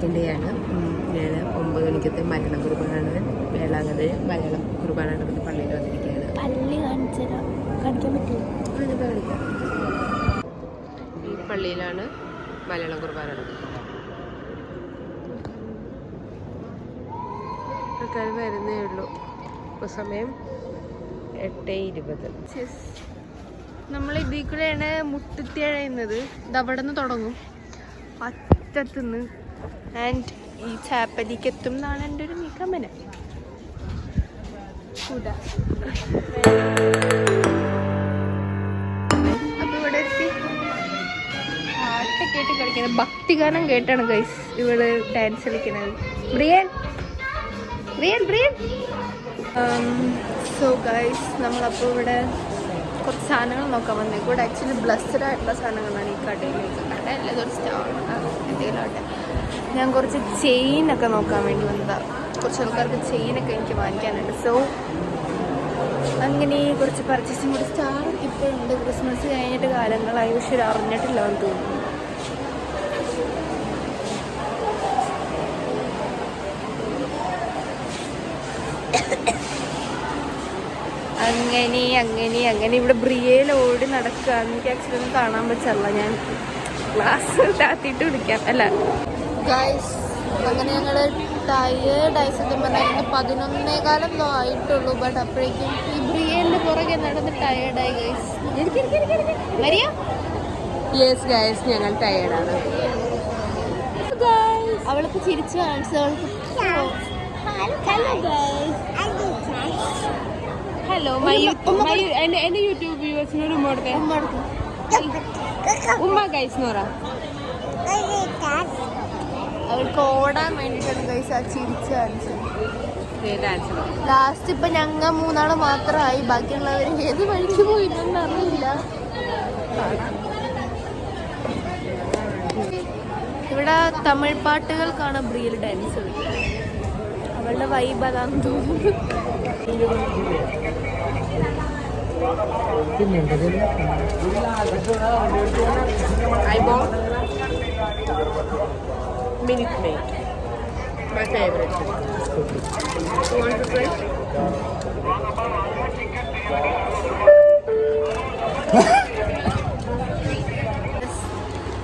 Second day ആണ്. ഞാൻ 9 മണിക്കത്തെ മലയാളം കുർബാനാണ്, വേളാങ്കണ്ണി മലയാളം കുർബാനാണ് പള്ളിയിൽ വന്നിരിക്കുകയാണ്. പള്ളി കാണിക്കാൻ പറ്റുമോ? കാണിക്കാം. ഈ പള്ളിയിലാണ് മലയാളം കുർബാന നടക്കുന്നത്. ആൾക്കാർ വരുന്നേ ഉള്ളൂ. ഇപ്പോൾ സമയം 8:20. നമ്മൾ ഇതിൽ കൂടെയാണ് മുട്ടുത്തി അഴയുന്നത്. ഇത് അവിടെ നിന്ന് തുടങ്ങും, അറ്റത്തുനിന്ന്, ആൻഡ് ഈ ചാപ്പലിക്ക് എത്തും എന്നാണ് എൻ്റെ ഒരു നിഗമനം. അപ്പൊ ഇവിടെ എത്തി പാട്ടൊക്കെ കേട്ട് കളിക്കുന്നത്, ഭക്തിഗാനം കേട്ടാണ് ഗൈസ് ഇവള് ഡാൻസ് കളിക്കുന്നത്. Brien Brien Brien. So guys നമ്മളപ്പോൾ ഇവിടെ കുറച്ച് സാധനങ്ങൾ നോക്കാൻ വന്നേ. ഇവിടെ ആക്ച്വലി ബ്ലസ്ഡ് ആയിട്ടുള്ള സാധനങ്ങളാണ് ഈ കടയിലേക്ക്. കടയല്ല, ഇതൊരു സ്റ്റാളാണ്, എന്തെങ്കിലും ആട്ടെ. ഞാൻ കുറച്ച് ചെയിനൊക്കെ നോക്കാൻ വേണ്ടി വന്നതാണ്. കുറച്ച് ആൾക്കാർക്ക് ചെയിനൊക്കെ എനിക്ക് വാങ്ങിക്കാനുണ്ട്. സോ അങ്ങനെ കുറച്ച് പർച്ചേസിങ് കൂടി. സ്റ്റാറൊക്കെ ഇപ്പോഴുണ്ട്. ക്രിസ്മസ് കഴിഞ്ഞിട്ട് കാലങ്ങളായി, പക്ഷെ അറിഞ്ഞിട്ടില്ല എന്ന് തോന്നുന്നു. അങ്ങനെ ഇവിടെ ബ്രിയയിൽ ഓടി നടക്കുക. എനിക്ക് ആക്ച്വലി ഒന്നും കാണാൻ പറ്റില്ല. ഞാൻ ഗ്ലാസ് താത്തിയിട്ട് വിളിക്കാം അല്ല ഗൈസ്. അങ്ങനെ ഞങ്ങൾ ടയേർഡായി. സത്യം പറഞ്ഞാൽ 11:15 ആയിട്ടുള്ളൂ. ബട്ട് അപ്പോഴേക്കും ഈ ബ്രിയലിൻ്റെ പുറകെ നടന്ന് ടയേർഡായി ഗൈസ്. വരിക. യെസ് ഗൈസ്, ഞങ്ങൾ ടയേർഡാണ്. അവൾക്ക് ചിരിച്ചു കാണിച്ചു. ഹലോ എന്റെ യൂട്യൂബ് വ്യൂവേഴ്സിനോട് ഉമ്മ ഗൈസ് നോറ. അവൾക്ക് ഓടാൻ വേണ്ടിയിട്ടാണ് ഗൈസ് ആ ചിരിച്ചു കാണിച്ചത്. ലാസ്റ്റ് ഇപ്പൊ ഞങ്ങൾ 3 മാത്രമായി. ബാക്കിയുള്ളവർ ഏത് വഴിക്ക് പോയിട്ടൊന്നും അറിയില്ല. ഇവിടെ തമിഴ് പാട്ടുകൾക്കാണ് ബ്രിയൽ ഡാൻസ്. അവളുടെ വൈബ് അതാന്ന് തോന്നുന്നു. I bought Minute Maid, my favorite. You want to try?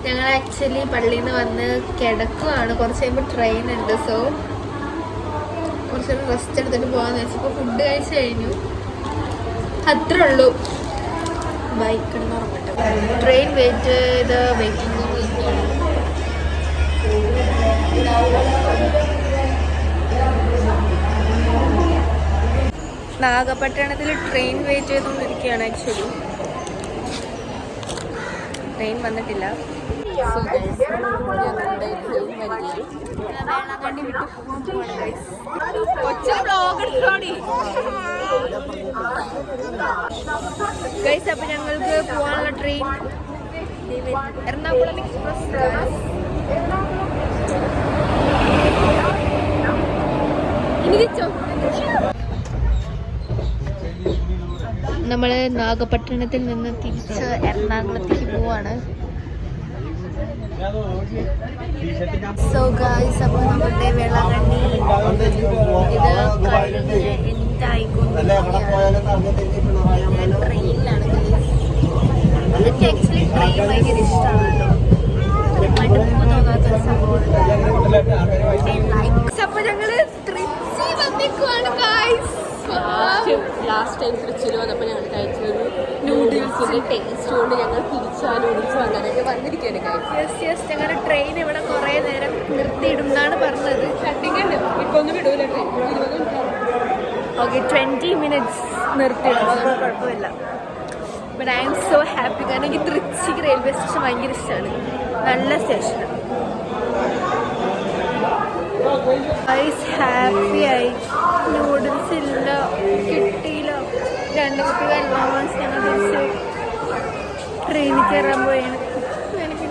ഞങ്ങൾ ആക്ച്വലി പള്ളിയിൽ നിന്ന് വന്ന് കിടക്കുവാണ്. കുറച്ച് കഴിയുമ്പോൾ ട്രെയിൻ ഉണ്ട്. സോ കുറച്ച് റെസ്റ്റ് എടുത്തിട്ട് പോകാന്ന് വെച്ചപ്പോൾ ഫുഡ് കഴിച്ച് കഴിഞ്ഞു. അത്രേ ഉള്ളൂ. ബൈക്കിന്ന് ഉറങ്ങട്ടെ. ട്രെയിൻ വെയിറ്റ് ചെയ്ത് വെയിറ്റിംഗ് നാഗപട്ടണത്തിൽ ട്രെയിൻ വെയിറ്റ് ചെയ്തുകൊണ്ടിരിക്കുകയാണ്. ആക്ച്വലി ട്രെയിൻ വന്നിട്ടില്ല. ഗൈസ്, അപ്പൊ ഞങ്ങൾക്ക് പോകാനുള്ള ട്രെയിൻ എറണാകുളം എക്സ്പ്രസ്. നമ്മൾ നാഗപട്ടണത്തിൽ നിന്ന് തിരിച്ച് എറണാകുളത്തേക്ക് പോവാണ്. സോ ഗൈസ്, അപ്പോൾ നമ്മുടെ വേളാങ്കണ്ണി ഇത് കഴിഞ്ഞ് എന്തായിക്കൊണ്ടിരിക്കുകയാണ്. ട്രെയിനിലാണ്. എനിക്ക് ആക്ച്വലി ട്രെയിൻ ഭയങ്കര ഇഷ്ടമാണ് കേട്ടോ. മടുപ്പ് തോന്നാത്തൊരു സംഭവമാണ്. അപ്പോൾ ഞങ്ങൾ ട്രിച്ചി വന്നിക്കുവാണ് ഗൈസ്. ലാസ്റ്റ് ടൈം തൃശ്ശൂർ വന്നപ്പോൾ ഞങ്ങൾ കഴിച്ചത് നൂഡിൽസിന്റെ ടേസ്റ്റ് കൊണ്ട് ഞങ്ങൾ തിരിച്ച് ആ നൂഡിൽസ് വാങ്ങാനായിട്ട് വന്നിരിക്കുകയാണ്. യെസ്, ഞങ്ങളുടെ ട്രെയിൻ ഇവിടെ കുറേ നേരം നിർത്തിയിടും എന്നാണ് പറഞ്ഞത്. ഇപ്പൊ ഒന്നും വിടൂല ട്രെയിൻ. Okay, 20 minutes നിർത്തിയിടും. അതുകൊണ്ട് കുഴപ്പമില്ല. But I M so happy. കാരണം എനിക്ക് തൃശ്ശിക്ക് റെയിൽവേ സ്റ്റേഷൻ ഭയങ്കര ഇഷ്ടമാണ്. നല്ല സ്റ്റേഷനാണ്. ഹാപ്പിയായി. നൂഡിൽസ് ഇല്ല, കിട്ടിയില്ല. 2 കുട്ടികൾ അഡ്വാൻസ് ഞങ്ങൾ തിരിച്ച് ട്രെയിനിൽ കയറാൻ പോയാണ്. എനിക്ക്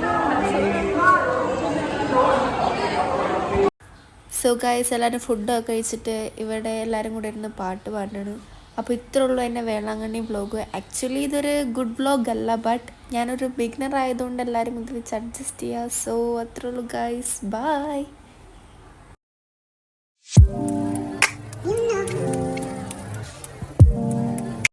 സോ ഗൈസ്, എല്ലാവരും ഫുഡൊക്കെ കഴിച്ചിട്ട് ഇവിടെ എല്ലാവരും കൂടെ ഇരുന്ന് പാട്ട് പാടാണ്. അപ്പോൾ ഇത്രേ ഉള്ളൂ എൻ്റെ വേളാങ്കണ്ണി വ്ളോഗ്. ആക്ച്വലി ഇതൊരു ഗുഡ് വ്ളോഗ് അല്ല, ബട്ട് ഞാനൊരു ബിഗിനർ ആയതുകൊണ്ട് എല്ലാവരും ഇത് വെച്ച് അഡ്ജസ്റ്റ് ചെയ്യുക. സോ അത്രേ ഉള്ളൂ ഗൈസ്, ബൈ.